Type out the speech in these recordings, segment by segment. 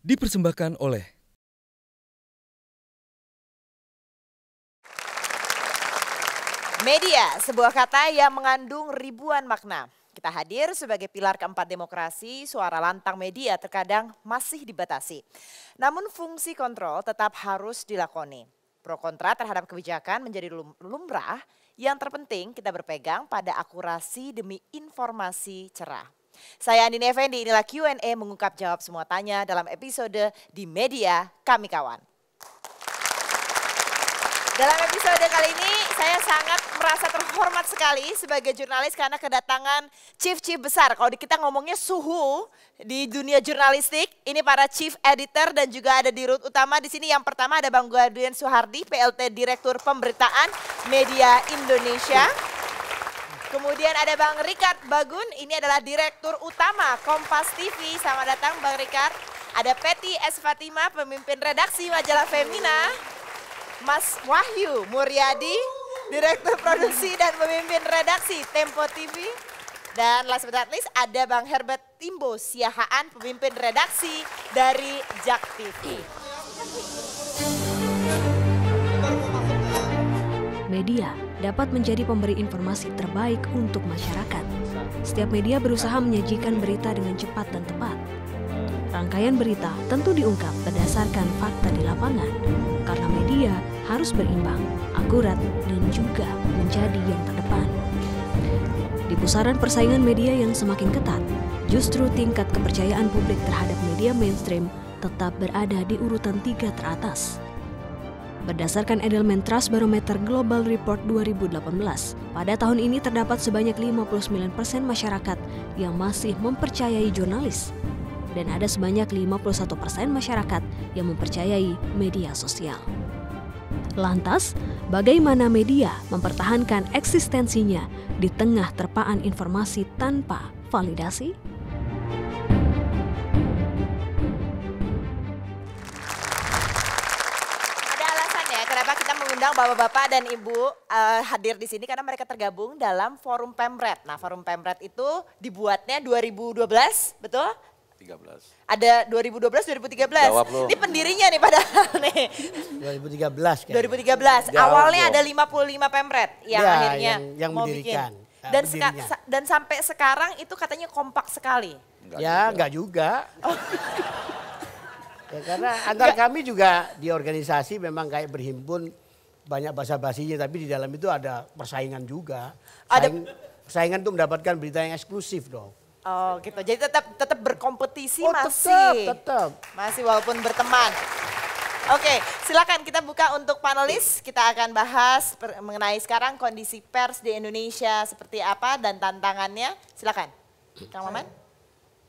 Dipersembahkan oleh media, sebuah kata yang mengandung ribuan makna. Kita hadir sebagai pilar keempat demokrasi, suara lantang media terkadang masih dibatasi. Namun fungsi kontrol tetap harus dilakoni. Pro kontra terhadap kebijakan menjadi lumrah, yang terpenting kita berpegang pada akurasi demi informasi cerah. Saya Andini Effendi, inilah Q&A mengungkap jawab semua tanya dalam episode Di Media Kami Kawan. Dalam episode kali ini saya sangat merasa terhormat sekali sebagai jurnalis karena kedatangan chief besar. Kalau kita ngomongnya suhu di dunia jurnalistik, ini para chief editor dan juga ada di root utama di sini. Yang pertama ada Bang Guardian Suhardi, PLT Direktur Pemberitaan Media Indonesia. Kemudian ada Bang Richard Bagun, ini adalah Direktur Utama Kompas TV. Selamat datang Bang Richard. Ada Peti S. Fatima, pemimpin redaksi majalah Femina. Mas Wahyu Muryadi, Direktur Produksi dan pemimpin redaksi Tempo TV. Dan last but not least ada Bang Herbert Timbo Siahaan, pemimpin redaksi dari JAK TV. Media dapat menjadi pemberi informasi terbaik untuk masyarakat. Setiap media berusaha menyajikan berita dengan cepat dan tepat. Rangkaian berita tentu diungkap berdasarkan fakta di lapangan, karena media harus berimbang, akurat, dan juga menjadi yang terdepan. Di pusaran persaingan media yang semakin ketat, justru tingkat kepercayaan publik terhadap media mainstream tetap berada di urutan 3 teratas. Berdasarkan Edelman Trust Barometer Global Report 2018, pada tahun ini terdapat sebanyak 59% masyarakat yang masih mempercayai jurnalis. Dan ada sebanyak 51% masyarakat yang mempercayai media sosial. Lantas, bagaimana media mempertahankan eksistensinya di tengah terpaan informasi tanpa validasi? Kenapa kita mengundang bapak-bapak dan ibu hadir di sini, karena mereka tergabung dalam Forum Pemret. Nah, Forum Pemret itu dibuatnya 2012, betul? 13. Ada 2012, 2013. Jawab lo. Ini pendirinya nih padahal nih. 2013 kan. 2013. Awalnya ada 55 Pemret yang ya, akhirnya yang mau mendirikan. bikin. Dan sampai sekarang itu katanya kompak sekali. Enggak juga. Ya, karena antar kami juga di organisasi memang kayak berhimpun banyak basa-basinya, tapi di dalam itu ada persaingan juga. Persaingan untuk mendapatkan berita yang eksklusif dong. Oh gitu, jadi tetap berkompetisi Tetap. Masih walaupun berteman. Oke, silakan kita buka untuk panelis. Kita akan bahas mengenai sekarang kondisi pers di Indonesia seperti apa dan tantangannya. Silakan, Kang Maman.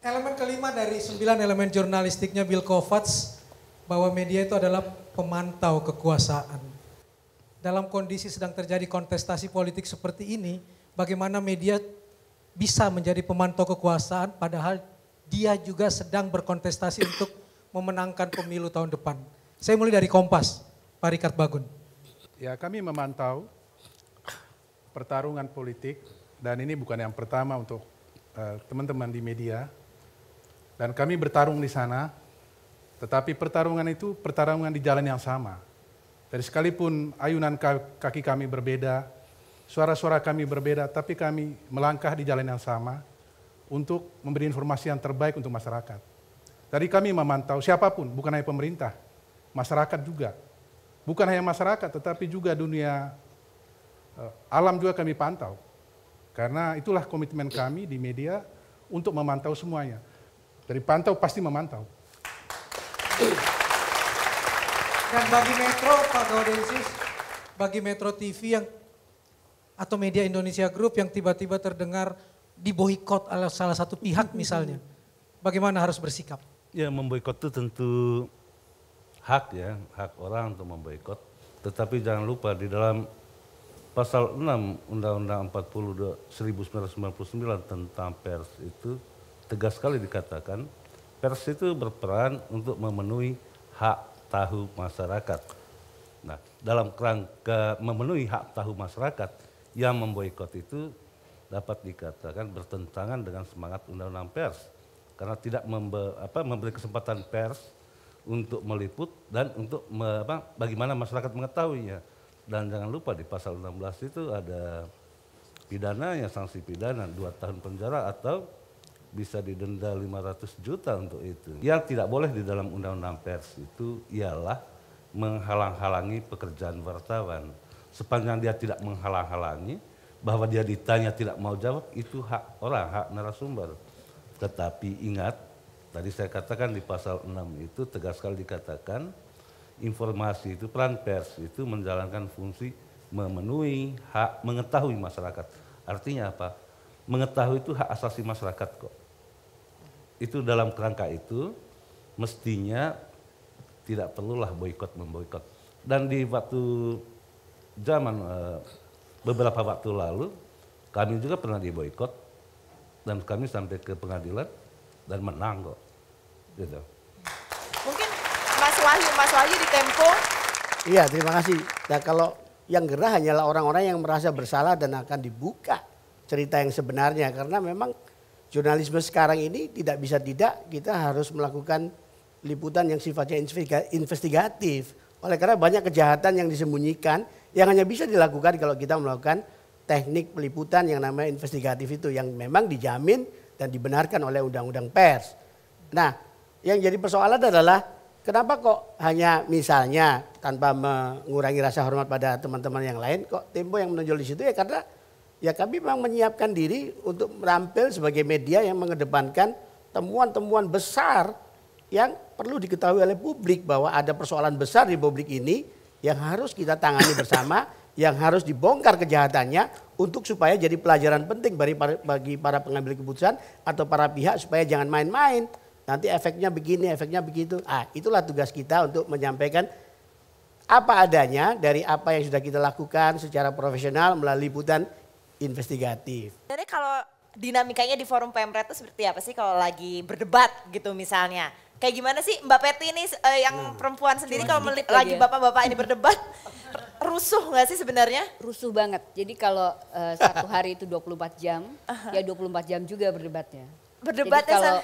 Elemen kelima dari 9 elemen jurnalistiknya Bill Kovacs, bahwa media itu adalah pemantau kekuasaan. Dalam kondisi sedang terjadi kontestasi politik seperti ini, bagaimana media bisa menjadi pemantau kekuasaan padahal dia juga sedang berkontestasi untuk memenangkan pemilu tahun depan. Saya mulai dari Kompas, Pak Richard Bagun. Ya, kami memantau pertarungan politik dan ini bukan yang pertama untuk teman-teman di media. Dan kami bertarung di sana, tetapi pertarungan itu pertarungan di jalan yang sama. Jadi sekalipun ayunan kaki kami berbeda, suara-suara kami berbeda, tapi kami melangkah di jalan yang sama untuk memberi informasi yang terbaik untuk masyarakat. Jadi kami memantau siapapun, bukan hanya pemerintah, masyarakat juga. Bukan hanya masyarakat, tetapi juga dunia alam juga kami pantau. Karena itulah komitmen kami di media untuk memantau semuanya. Dari pantau pasti memantau. Dan bagi Metro, Pak Gaudensis, bagi Metro TV yang atau Media Indonesia Group yang tiba-tiba terdengar diboikot oleh salah satu pihak misalnya, bagaimana harus bersikap? Ya, memboikot itu tentu hak ya, hak orang untuk memboikot. Tetapi jangan lupa di dalam Pasal 6 Undang-Undang 40 1999 tentang pers itu tegas sekali dikatakan pers itu berperan untuk memenuhi hak tahu masyarakat. Nah, dalam kerangka memenuhi hak tahu masyarakat, yang memboikot itu dapat dikatakan bertentangan dengan semangat Undang-Undang Pers karena tidak memberi kesempatan pers untuk meliput dan untuk bagaimana masyarakat mengetahuinya. Dan jangan lupa di pasal 16 itu ada pidananya, sanksi pidana 2 tahun penjara atau bisa didenda 500 juta untuk itu. Yang tidak boleh di dalam Undang-Undang Pers itu ialah menghalang-halangi pekerjaan wartawan. Sepanjang dia tidak menghalang-halangi, bahwa dia ditanya tidak mau jawab, itu hak orang, hak narasumber. Tetapi ingat, tadi saya katakan di pasal 6 itu tegas sekali dikatakan, informasi itu, peran pers itu menjalankan fungsi memenuhi hak mengetahui masyarakat. Artinya apa? Mengetahui itu hak asasi masyarakat kok. Itu dalam kerangka itu mestinya tidak perlulah boikot memboikot. Dan di waktu zaman beberapa waktu lalu kami juga pernah diboikot dan kami sampai ke pengadilan dan menang kok. Gitu. Mungkin Mas Wahyu di Tempo. Iya, terima kasih. Nah, kalau yang gerah hanyalah orang-orang yang merasa bersalah dan akan dibuka cerita yang sebenarnya. Karena memang jurnalisme sekarang ini tidak bisa tidak, kita harus melakukan liputan yang sifatnya investigatif. Oleh karena banyak kejahatan yang disembunyikan yang hanya bisa dilakukan kalau kita melakukan teknik peliputan yang namanya investigatif itu yang memang dijamin dan dibenarkan oleh Undang-Undang Pers. Nah, yang jadi persoalan adalah kenapa kok hanya misalnya tanpa mengurangi rasa hormat pada teman-teman yang lain, kok Tempo yang menonjol di situ ya karena ya kami memang menyiapkan diri untuk merampil sebagai media yang mengedepankan temuan-temuan besar yang perlu diketahui oleh publik bahwa ada persoalan besar di publik ini yang harus kita tangani bersama, yang harus dibongkar kejahatannya untuk supaya jadi pelajaran penting bagi para pengambil keputusan atau para pihak supaya jangan main-main. Nanti efeknya begini, efeknya begitu. Itulah tugas kita untuk menyampaikan apa adanya dari apa yang sudah kita lakukan secara profesional melalui liputan investigatif. Jadi kalau dinamikanya di forum Pemret itu seperti apa sih kalau lagi berdebat gitu misalnya? Kayak gimana sih Mbak Peti ini yang perempuan sendiri kalau lagi bapak-bapak ini berdebat rusuh nggak sih sebenarnya? Rusuh banget. Jadi kalau satu hari itu 24 jam, ya 24 jam juga berdebatnya. Berdebatnya jadi kalau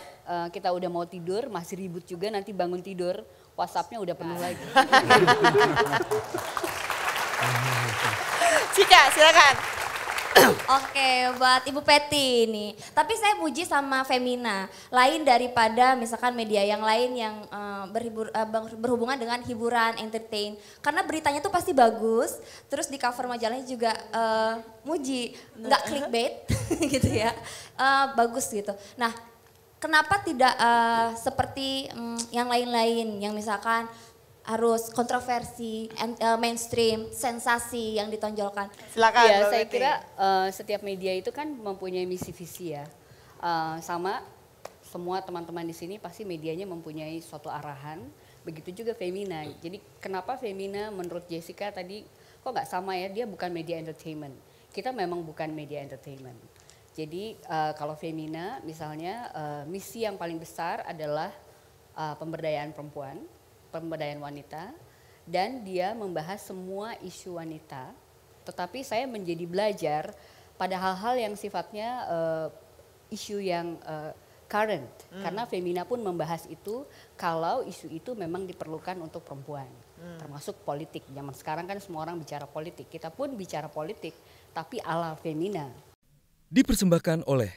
kita udah mau tidur masih ribut juga, nanti bangun tidur WhatsApp-nya udah penuh lagi. Cika silakan. Oke, buat Ibu Peti ini. Tapi saya puji sama Femina. Lain daripada misalkan media yang lain yang berhubungan dengan hiburan, entertain. Karena beritanya tuh pasti bagus. Terus di cover majalahnya juga muji, nggak clickbait gitu ya. Bagus gitu. Nah, kenapa tidak seperti yang lain-lain yang misalkan harus kontroversi, mainstream, sensasi yang ditonjolkan. Silakan. Ya, saya kira setiap media itu kan mempunyai misi visi ya. Sama semua teman-teman di sini pasti medianya mempunyai suatu arahan. Begitu juga Femina. Jadi kenapa Femina menurut Jessica tadi kok nggak sama ya? Dia bukan media entertainment. Kita memang bukan media entertainment. Jadi kalau Femina misalnya misi yang paling besar adalah pemberdayaan perempuan, pemberdayaan wanita, dan dia membahas semua isu wanita. Tetapi saya menjadi belajar pada hal-hal yang sifatnya isu yang current. Karena Femina pun membahas itu kalau isu itu memang diperlukan untuk perempuan. Termasuk politik. Zaman sekarang kan semua orang bicara politik. Kita pun bicara politik, tapi ala Femina. Dipersembahkan oleh